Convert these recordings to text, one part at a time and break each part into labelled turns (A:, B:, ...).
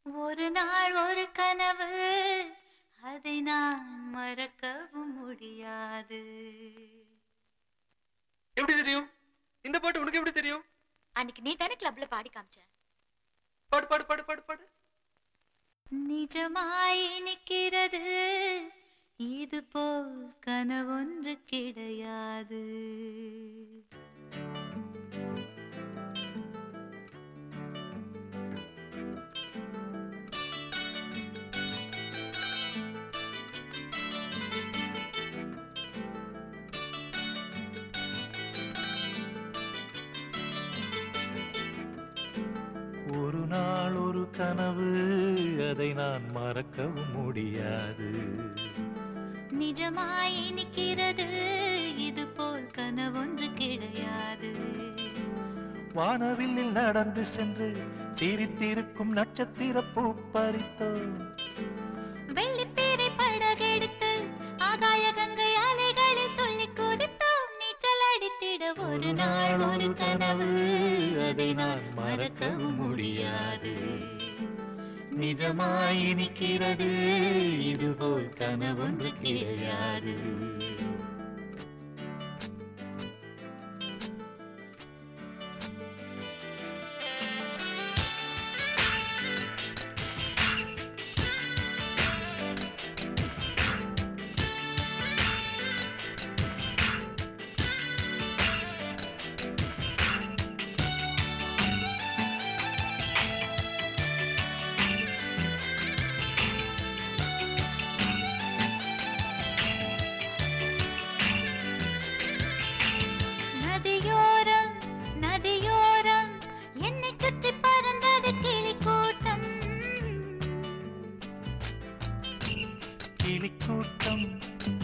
A: ஒரு நாள் ஒரு கனவு, அதை நான் மறக்கவும் முடியாது.
B: எப்படி தெரியும்? இந்த பாட்டு உனக்கு எப்படி தெரியும்?
A: அன்னைக்கு நீ தானே கிளப்ல பாடி காமிச்ச.
B: பாடு பாடு பாடு பாடு பாடு.
A: நிஜமாய் நிற்கிறது, இது போல் கனவொன்று கிடையாது.
C: ஒரு நாள் ஒரு கனவு, அதை நான் மறக்கவும் முடியாது.
A: நிஜமாய் நிற்கிறது, இது போல் கனவொன்று கிடையாது.
C: வானவில்லில் நடந்து சென்று சிரித்திருக்கும் நட்சத்திர பூ பறித்தோ,
A: வெள்ளிப்பீரை படகெடுத்து ஆகாய கங்கை அலைகளில் துள்ளி குதித்தோம். நீச்சல் அடித்திட ஒரு நாள் ஒரு கனவு, அதை நான் மறக்கவும் முடியாது.
C: நிஜமாய் நிற்கிறது, இதுபோல் கனவொன்று கிடையாது.
A: நதியோரம் நதியோரம் என்னை சுற்றி பறந்தது கிளிக்கூட்டம்.
C: கிளிக்கூட்டம்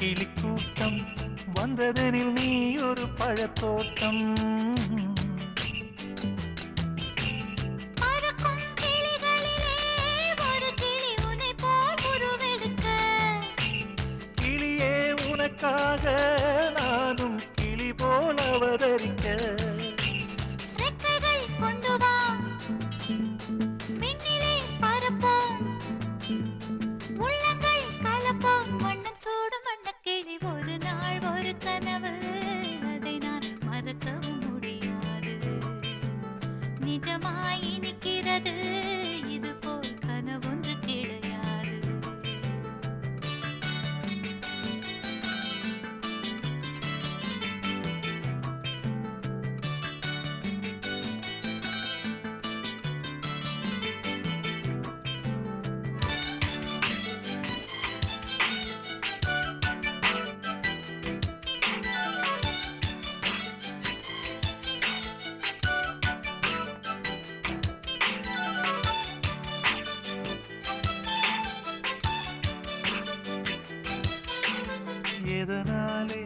C: கிளிக்கூட்டம் வந்ததெனில் நீ ஒரு பழத்தோட்டம்.
A: பறக்கும் கிளிகளிலே ஒரு கிளி உன்னை போல் உருவெடுக்க.
C: கிளியே உனக்காக நானும் கிளி போல் அவதரிக்க.
A: ரெக்கைகள் கொண்டு வா, விண்ணிலே பறப்போம், உள்ளங்கள் கலப்போம். வண்ணம் சூடும் வண்ணக்கிளி, ஒரு நாள் ஒரு கனவு, அதை நான் மறக்கவும் முடியாது. நிஜமாய் நிற்கிறது, இது போல் கனவொன்று கிடையாது.
C: எதனாலே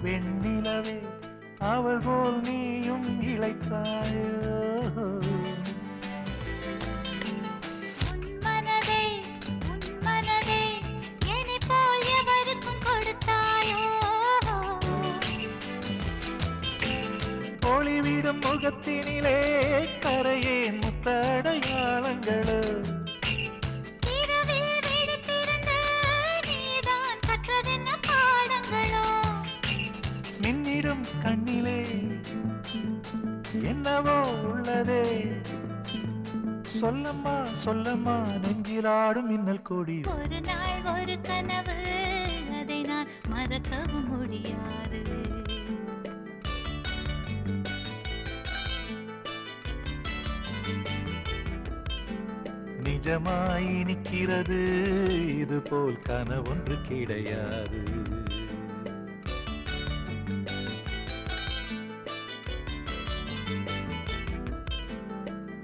C: வெண்ணிலவே அவள் போல் நீயும் இளைத்தாயோ.
A: உன் மனதை என்னை போல் எவருக்கும் கொடுத்தாயோ.
C: ஒளிவிடும் முகத்தினிலே கரையே முத்தடையாளங்களோ.
A: இரவில் விழித்திருந்து நீதான் கற்றதென்ன பாடங்களோ.
C: மின்னிடும் கண்ணிலே என்னவோ உள்ளதே. சொல்லம்மா சொல்லம்மா நெஞ்சிலாடும் மின்னல் கொடி.
A: ஒரு நாள் ஒரு கனவு, அதை நான் மறக்கவும் முடியாது.
C: நிஜமாய் நிற்கிறது, இது போல் கனவொன்று கிடையாது.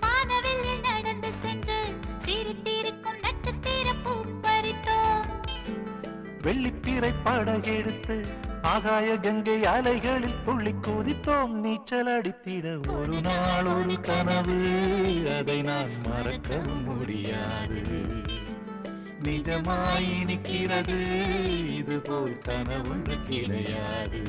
A: வானவில்லில் நடந்து சென்று சிரித்திருக்கும் நட்சத்திர பூ பறித்தோம்.
C: வெள்ளிப்பிறை படகெடுத்து ஆகாய கங்கை அலைகளில் துள்ளி குதித்தோம். நீச்சல் அடித்திட ஒரு நாள் ஒரு கனவு, அதை நான் மறக்கவும் முடியாது. நிஜமாய் நிற்கிறது, இது போல் கனவொன்று கிடையாது.